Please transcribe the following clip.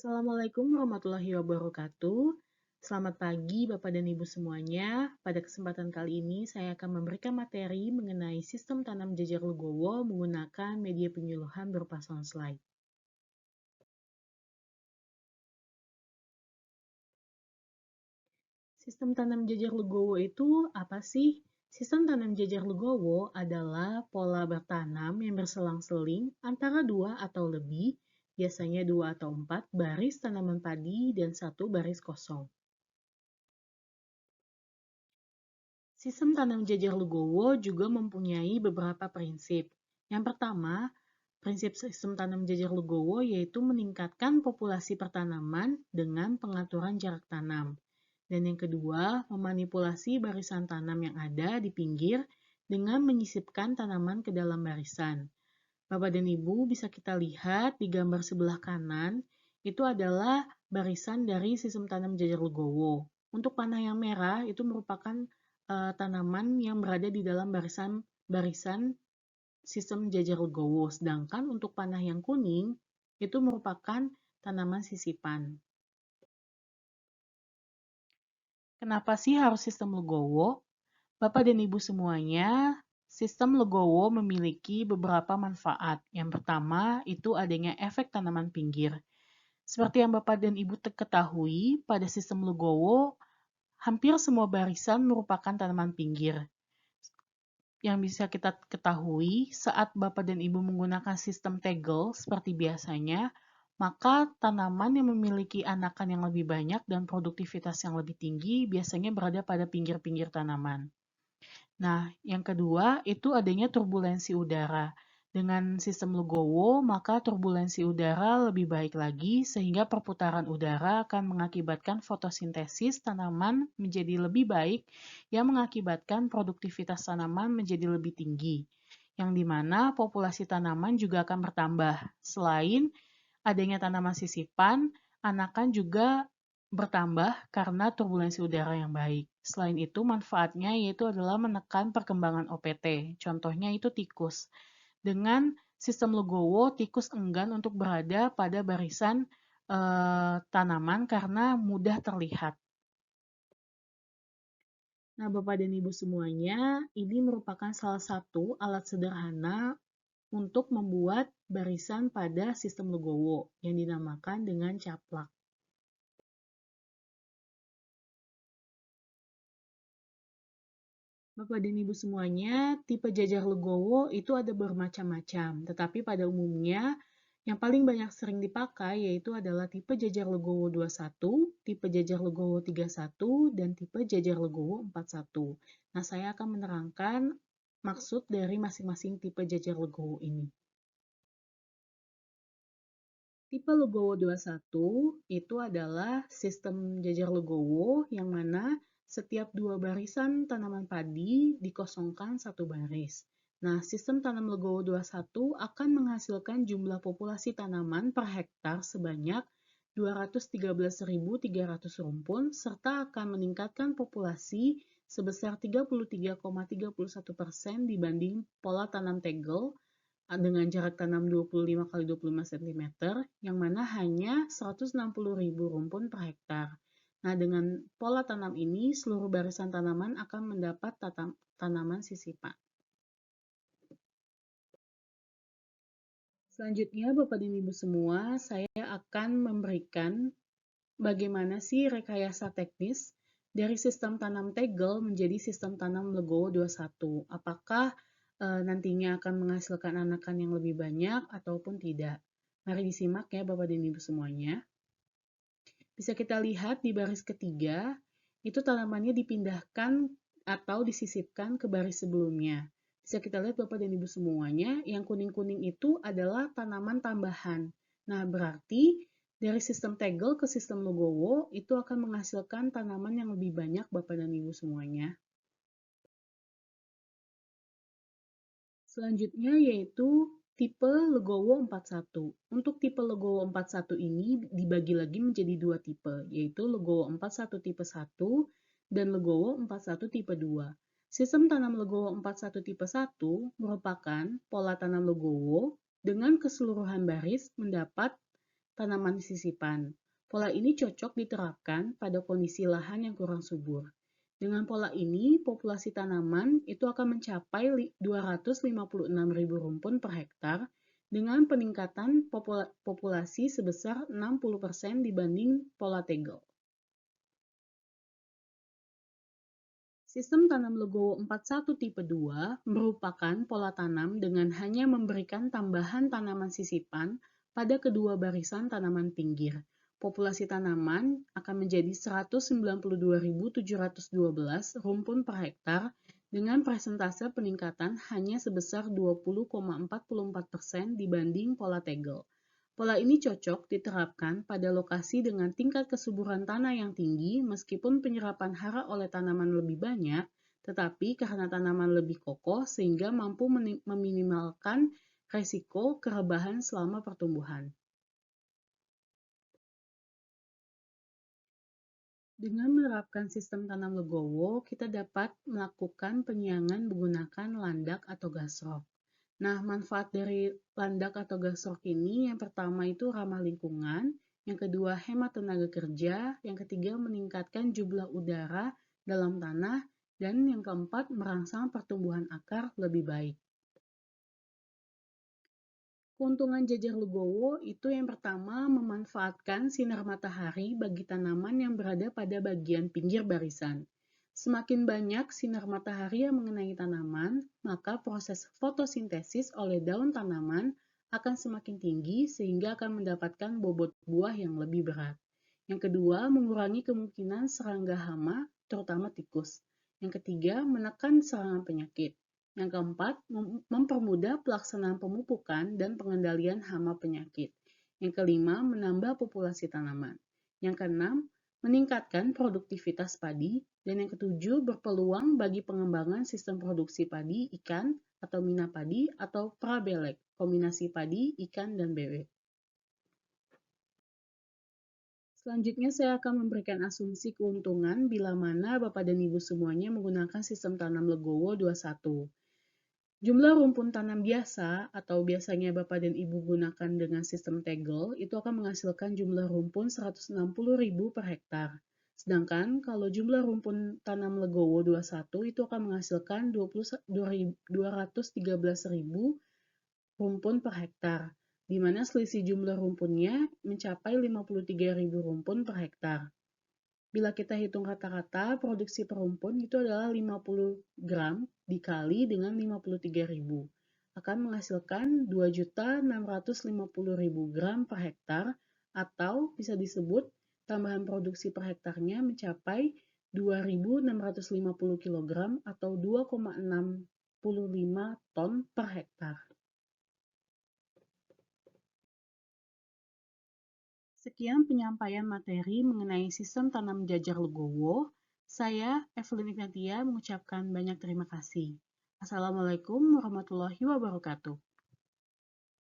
Assalamualaikum warahmatullahi wabarakatuh. Selamat pagi Bapak dan Ibu semuanya. Pada kesempatan kali ini saya akan memberikan materi mengenai sistem tanam jajar legowo menggunakan media penyuluhan berupa sound slide. Sistem tanam jajar legowo itu apa sih? Sistem tanam jajar legowo adalah pola bertanam yang berselang-seling antara 2 atau lebih, biasanya 2 atau 4 baris tanaman padi dan 1 baris kosong. Sistem tanam jajar legowo juga mempunyai beberapa prinsip. Yang pertama, prinsip sistem tanam jajar legowo yaitu meningkatkan populasi pertanaman dengan pengaturan jarak tanam. Dan yang kedua, memanipulasi barisan tanam yang ada di pinggir dengan menyisipkan tanaman ke dalam barisan. Bapak dan Ibu bisa kita lihat di gambar sebelah kanan, itu adalah barisan dari sistem tanam jajar legowo. Untuk panah yang merah itu merupakan tanaman yang berada di dalam barisan sistem jajar legowo. Sedangkan untuk panah yang kuning itu merupakan tanaman sisipan. Kenapa sih harus sistem legowo? Bapak dan Ibu semuanya, sistem legowo memiliki beberapa manfaat. Yang pertama, itu adanya efek tanaman pinggir. Seperti yang Bapak dan Ibu ketahui, pada sistem legowo, hampir semua barisan merupakan tanaman pinggir. Yang bisa kita ketahui, saat Bapak dan Ibu menggunakan sistem tegel seperti biasanya, maka tanaman yang memiliki anakan yang lebih banyak dan produktivitas yang lebih tinggi biasanya berada pada pinggir-pinggir tanaman. Nah, yang kedua itu adanya turbulensi udara. Dengan sistem legowo, maka turbulensi udara lebih baik lagi sehingga perputaran udara akan mengakibatkan fotosintesis tanaman menjadi lebih baik yang mengakibatkan produktivitas tanaman menjadi lebih tinggi. Yang dimana populasi tanaman juga akan bertambah. Selain adanya tanaman sisipan, anakan juga bertambah karena turbulensi udara yang baik. Selain itu, manfaatnya yaitu adalah menekan perkembangan OPT. Contohnya itu tikus. Dengan sistem legowo, tikus enggan untuk berada pada barisan tanaman karena mudah terlihat. Nah, Bapak dan Ibu semuanya, ini merupakan salah satu alat sederhana untuk membuat barisan pada sistem legowo yang dinamakan dengan caplak. Bapak dan Ibu semuanya, tipe jajar legowo itu ada bermacam-macam, tetapi pada umumnya yang paling banyak sering dipakai yaitu adalah tipe jajar legowo 21, tipe jajar legowo 31, dan tipe jajar legowo 41. Nah, saya akan menerangkan maksud dari masing-masing tipe jajar legowo ini. Tipe legowo 21 itu adalah sistem jajar legowo yang mana setiap 2 barisan tanaman padi dikosongkan 1 baris. Nah, sistem tanam legowo 21 akan menghasilkan jumlah populasi tanaman per hektar sebanyak 213.300 rumpun serta akan meningkatkan populasi sebesar 33,31% dibanding pola tanam tegel dengan jarak tanam 25 x 25 cm, yang mana hanya 160.000 rumpun per hektar. Nah, dengan pola tanam ini, seluruh barisan tanaman akan mendapat tanaman sisipan. Selanjutnya, Bapak dan Ibu semua, saya akan memberikan bagaimana sih rekayasa teknis dari sistem tanam tegel menjadi sistem tanam legowo 21. Apakah nantinya akan menghasilkan anakan yang lebih banyak ataupun tidak? Mari disimak ya Bapak dan Ibu semuanya. Bisa kita lihat di baris ketiga, itu tanamannya dipindahkan atau disisipkan ke baris sebelumnya. Bisa kita lihat Bapak dan Ibu semuanya, yang kuning-kuning itu adalah tanaman tambahan. Nah, berarti dari sistem tegel ke sistem legowo itu akan menghasilkan tanaman yang lebih banyak Bapak dan Ibu semuanya. Selanjutnya yaitu tipe legowo 41. Untuk tipe legowo 41 ini dibagi lagi menjadi 2 tipe, yaitu legowo 41 tipe 1 dan legowo 41 tipe 2. Sistem tanam legowo 41 tipe 1 merupakan pola tanam legowo dengan keseluruhan baris mendapat tanaman sisipan. Pola ini cocok diterapkan pada kondisi lahan yang kurang subur. Dengan pola ini, populasi tanaman itu akan mencapai 256.000 rumpun per hektar dengan peningkatan populasi sebesar 60% dibanding pola tegel. Sistem tanam legowo 41 tipe 2 merupakan pola tanam dengan hanya memberikan tambahan tanaman sisipan pada kedua barisan tanaman pinggir. Populasi tanaman akan menjadi 192.712 rumpun per hektar dengan persentase peningkatan hanya sebesar 20,44% dibanding pola tegel. Pola ini cocok diterapkan pada lokasi dengan tingkat kesuburan tanah yang tinggi meskipun penyerapan hara oleh tanaman lebih banyak, tetapi karena tanaman lebih kokoh sehingga mampu meminimalkan resiko kerebahan selama pertumbuhan. Dengan menerapkan sistem tanam legowo, kita dapat melakukan penyiangan menggunakan landak atau gasrok. Nah, manfaat dari landak atau gasrok ini yang pertama itu ramah lingkungan, yang kedua hemat tenaga kerja, yang ketiga meningkatkan jumlah udara dalam tanah, dan yang keempat merangsang pertumbuhan akar lebih baik. Keuntungan jajar legowo itu yang pertama memanfaatkan sinar matahari bagi tanaman yang berada pada bagian pinggir barisan. Semakin banyak sinar matahari yang mengenai tanaman, maka proses fotosintesis oleh daun tanaman akan semakin tinggi sehingga akan mendapatkan bobot buah yang lebih berat. Yang kedua, mengurangi kemungkinan serangga hama, terutama tikus. Yang ketiga, menekan serangan penyakit. Yang keempat, mempermudah pelaksanaan pemupukan dan pengendalian hama penyakit. Yang kelima, menambah populasi tanaman. Yang keenam, meningkatkan produktivitas padi. Dan yang ketujuh, berpeluang bagi pengembangan sistem produksi padi ikan atau mina padi atau prabelek, kombinasi padi, ikan, dan bebek. Selanjutnya saya akan memberikan asumsi keuntungan bila mana Bapak dan Ibu semuanya menggunakan sistem tanam legowo 21. Jumlah rumpun tanam biasa atau biasanya Bapak dan Ibu gunakan dengan sistem tegel itu akan menghasilkan jumlah rumpun 160.000 per hektar. Sedangkan kalau jumlah rumpun tanam legowo 21 itu akan menghasilkan 213.000 rumpun per hektar, di mana selisih jumlah rumpunnya mencapai 53.000 rumpun per hektar. Bila kita hitung rata-rata, produksi per rumpun itu adalah 50 gram dikali dengan 53.000. Akan menghasilkan 2.650.000 gram per hektar, atau bisa disebut tambahan produksi per hektarnya mencapai 2.650 kg atau 2,65 ton per hektar. Sekian penyampaian materi mengenai sistem tanam jajar legowo. Saya, Evelyn Ignatia, mengucapkan banyak terima kasih. Assalamualaikum warahmatullahi wabarakatuh.